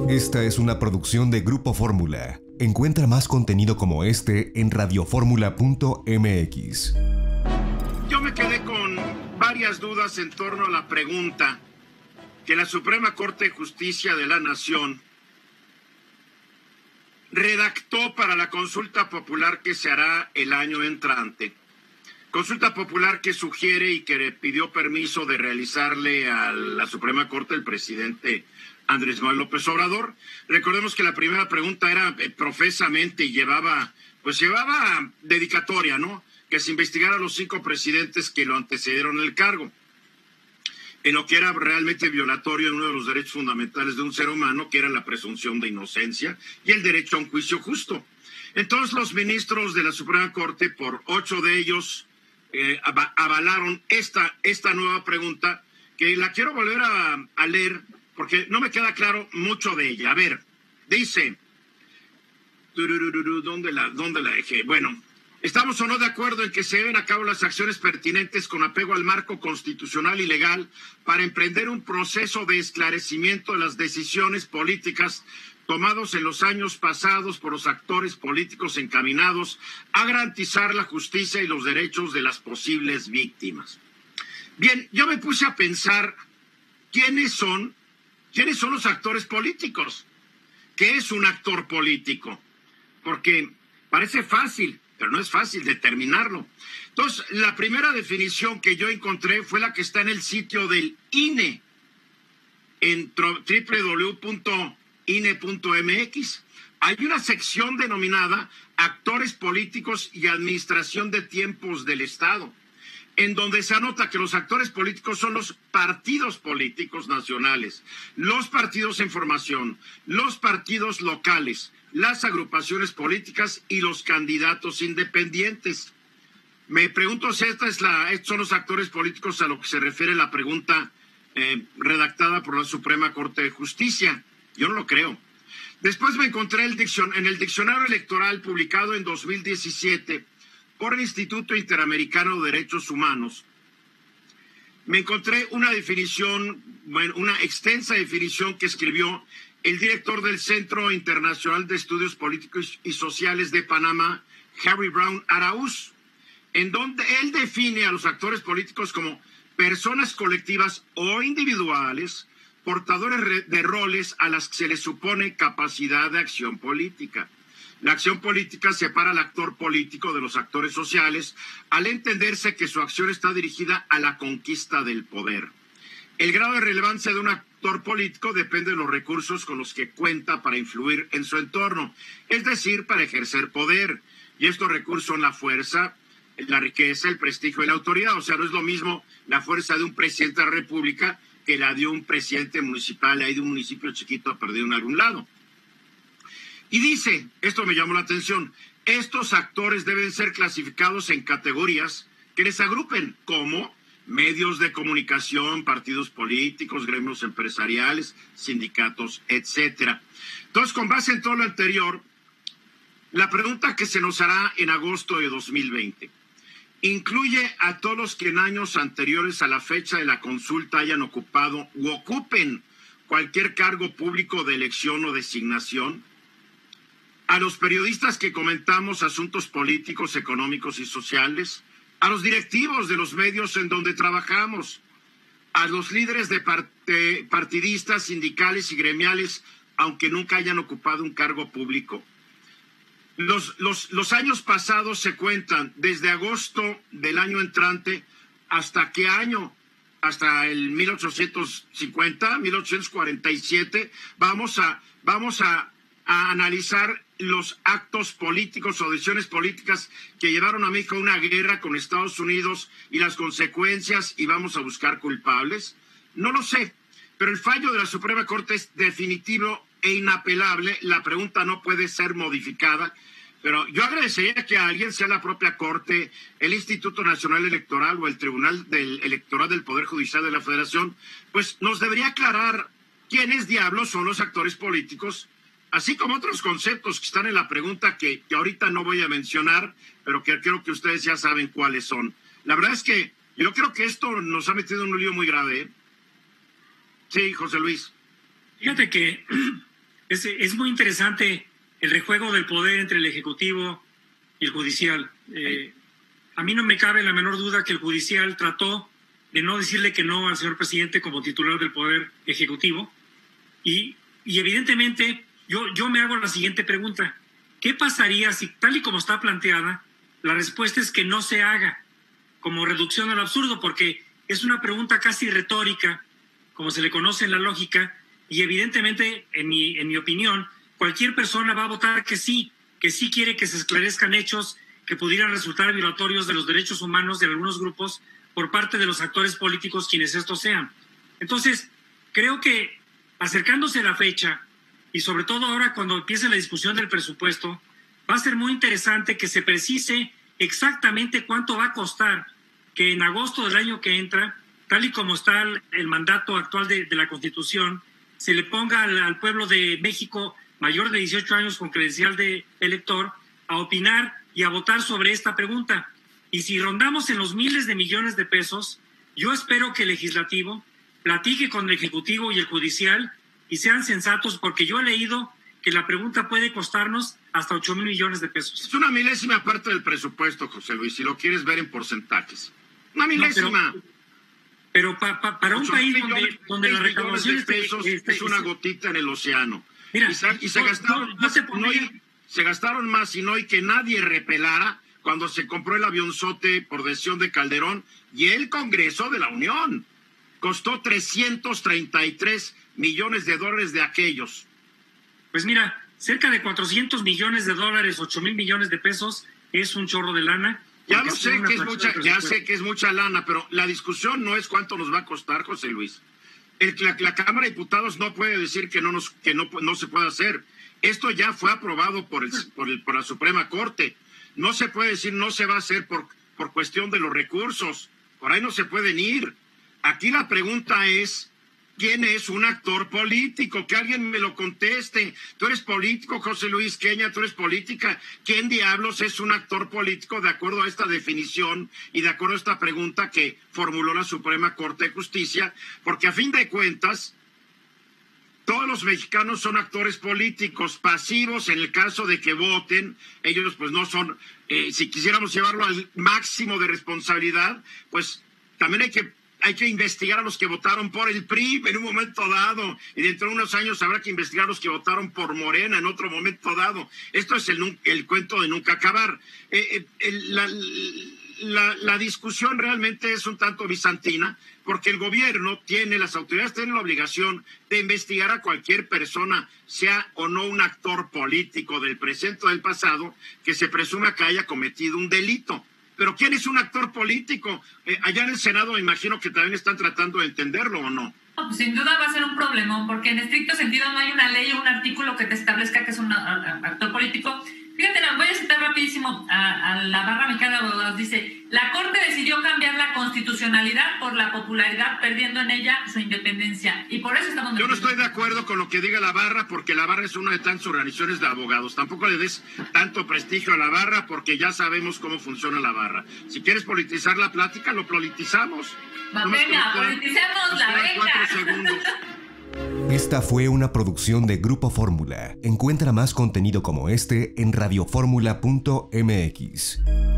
Esta es una producción de Grupo Fórmula. Encuentra más contenido como este en radioformula.mx. Yo me quedé con varias dudas en torno a la pregunta que la Suprema Corte de Justicia de la Nación redactó para la consulta popular que se hará el año entrante. Consulta popular que sugiere y que le pidió permiso de realizarle a la Suprema Corte el presidente Andrés Manuel López Obrador. Recordemos que la primera pregunta era profesamente y llevaba dedicatoria, ¿no? Que se investigara a los 5 presidentes que lo antecedieron en el cargo, en lo que era realmente violatorio en uno de los derechos fundamentales de un ser humano, que era la presunción de inocencia y el derecho a un juicio justo. Entonces los ministros de la Suprema Corte, por 8 de ellos, avalaron esta nueva pregunta, que la quiero volver a leer porque no me queda claro mucho de ella. A ver, dice, ¿dónde la dejé? Bueno, ¿estamos o no de acuerdo en que se lleven a cabo las acciones pertinentes con apego al marco constitucional y legal para emprender un proceso de esclarecimiento de las decisiones políticas tomados en los años pasados por los actores políticos encaminados a garantizar la justicia y los derechos de las posibles víctimas? Bien, yo me puse a pensar ¿quiénes son los actores políticos? ¿Qué es un actor político? Porque parece fácil, pero no es fácil determinarlo. Entonces, la primera definición que yo encontré fue la que está en el sitio del INE, en www.ine.mx. Hay una sección denominada Actores Políticos y Administración de Tiempos del Estado, en donde se anota que los actores políticos son los partidos políticos nacionales, los partidos en formación, los partidos locales, las agrupaciones políticas y los candidatos independientes. Me pregunto si estos son los actores políticos a lo que se refiere la pregunta redactada por la Suprema Corte de Justicia. Yo no lo creo. Después me encontré en el diccionario electoral publicado en 2017 por el Instituto Interamericano de Derechos Humanos. Me encontré una definición, una extensa definición que escribió el director del Centro Internacional de Estudios Políticos y Sociales de Panamá, Harry Brown Araúz, en donde él define a los actores políticos como personas colectivas o individuales, portadores de roles a las que se les supone capacidad de acción política. La acción política separa al actor político de los actores sociales al entenderse que su acción está dirigida a la conquista del poder. El grado de relevancia de un actor político depende de los recursos con los que cuenta para influir en su entorno, es decir, para ejercer poder. Y estos recursos son la fuerza, la riqueza, el prestigio y la autoridad. O sea, no es lo mismo la fuerza de un presidente de la República que la de un presidente municipal ahí de un municipio chiquito perdido en algún lado. Y dice, esto me llamó la atención, estos actores deben ser clasificados en categorías que les agrupen como medios de comunicación, partidos políticos, gremios empresariales, sindicatos, etcétera. Entonces, con base en todo lo anterior, la pregunta que se nos hará en agosto de 2020 incluye a todos los que en años anteriores a la fecha de la consulta hayan ocupado u ocupen cualquier cargo público de elección o designación, a los periodistas que comentamos asuntos políticos, económicos y sociales, a los directivos de los medios en donde trabajamos, a los líderes de partidistas, sindicales y gremiales, aunque nunca hayan ocupado un cargo público. Los años pasados se cuentan desde agosto del año entrante hasta qué año, hasta el 1850, 1847, vamos a analizar los actos políticos o decisiones políticas que llevaron a México a una guerra con Estados Unidos y las consecuencias, y vamos a buscar culpables. No lo sé, pero el fallo de la Suprema Corte es definitivo e inapelable. La pregunta no puede ser modificada, pero yo agradecería que alguien, sea la propia Corte, el Instituto Nacional Electoral o el Tribunal Electoral del Poder Judicial de la Federación, pues nos debería aclarar quiénes diablos son los actores políticos, así como otros conceptos que están en la pregunta que ahorita no voy a mencionar, pero que creo que ustedes ya saben cuáles son. La verdad es que yo creo que esto nos ha metido en un lío muy grave, ¿eh? Sí, José Luis. Fíjate que es muy interesante el rejuego del poder entre el Ejecutivo y el Judicial. A mí no me cabe la menor duda que el Judicial trató de no decirle que no al señor presidente como titular del Poder Ejecutivo. Y evidentemente yo me hago la siguiente pregunta. ¿Qué pasaría si, tal y como está planteada, la respuesta es que no se haga como reducción al absurdo? Porque es una pregunta casi retórica, como se le conoce en la lógica, y evidentemente, en mi opinión, cualquier persona va a votar que sí quiere que se esclarezcan hechos que pudieran resultar violatorios de los derechos humanos de algunos grupos por parte de los actores políticos, quienes estos sean. Entonces, creo que acercándose a la fecha, y sobre todo ahora cuando empiece la discusión del presupuesto, va a ser muy interesante que se precise exactamente cuánto va a costar que en agosto del año que entra, tal y como está el mandato actual de la Constitución, se le ponga al pueblo de México mayor de 18 años con credencial de elector a opinar y a votar sobre esta pregunta. Y si rondamos en los miles de millones de pesos, yo espero que el Legislativo platique con el Ejecutivo y el Judicial y sean sensatos, porque yo he leído que la pregunta puede costarnos hasta 8,000 millones de pesos. Es una milésima parte del presupuesto, José Luis, si lo quieres ver en porcentajes. Una milésima. No, pero para un país donde la recaudación de pesos es una gotita en el océano. Mira, y se gastaron más y no hay que nadie repelara cuando se compró el avionzote por decisión de Calderón y el Congreso de la Unión. Costó 333 millones de dólares de aquellos. Pues mira, cerca de 400 millones de dólares, 8,000 millones de pesos, es un chorro de lana. Ya lo sé que es mucha, ya sé que es mucha lana, pero la discusión no es cuánto nos va a costar, José Luis. La Cámara de Diputados no puede decir que no se puede hacer. Esto ya fue aprobado por la Suprema Corte. No se puede decir no se va a hacer por cuestión de los recursos. Por ahí no se pueden ir. Aquí la pregunta es, ¿quién es un actor político? Que alguien me lo conteste. Tú eres político, José Luis Queña, tú eres política. ¿Quién diablos es un actor político de acuerdo a esta definición y de acuerdo a esta pregunta que formuló la Suprema Corte de Justicia? Porque a fin de cuentas, todos los mexicanos son actores políticos pasivos en el caso de que voten. Ellos pues no son, si quisiéramos llevarlo al máximo de responsabilidad, pues también hay que investigar a los que votaron por el PRI en un momento dado, y dentro de unos años habrá que investigar a los que votaron por Morena en otro momento dado. Esto es el cuento de nunca acabar. La discusión realmente es un tanto bizantina, porque el gobierno las autoridades tienen la obligación de investigar a cualquier persona, sea o no un actor político del presente o del pasado, que se presuma que haya cometido un delito. Pero ¿quién es un actor político? Allá en el Senado me imagino que también están tratando de entenderlo, ¿o no? Pues sin duda va a ser un problema, porque en estricto sentido no hay una ley o un artículo que te establezca que es un actor político. Fíjate, voy a citar rapidísimo a la barra mexicana de abogados. Dice, la Corte decidió cambiar la constitucionalidad por la popularidad, perdiendo en ella su independencia. Y por eso estamos... Yo no estoy de acuerdo con lo que diga la barra, porque la barra es una de tantas organizaciones de abogados. Tampoco le des tanto prestigio a la barra, porque ya sabemos cómo funciona la barra. Si quieres politizar la plática, lo politizamos. Venga, politicemos la venga. 4 segundos. Esta fue una producción de Grupo Fórmula. Encuentra más contenido como este en radioformula.mx.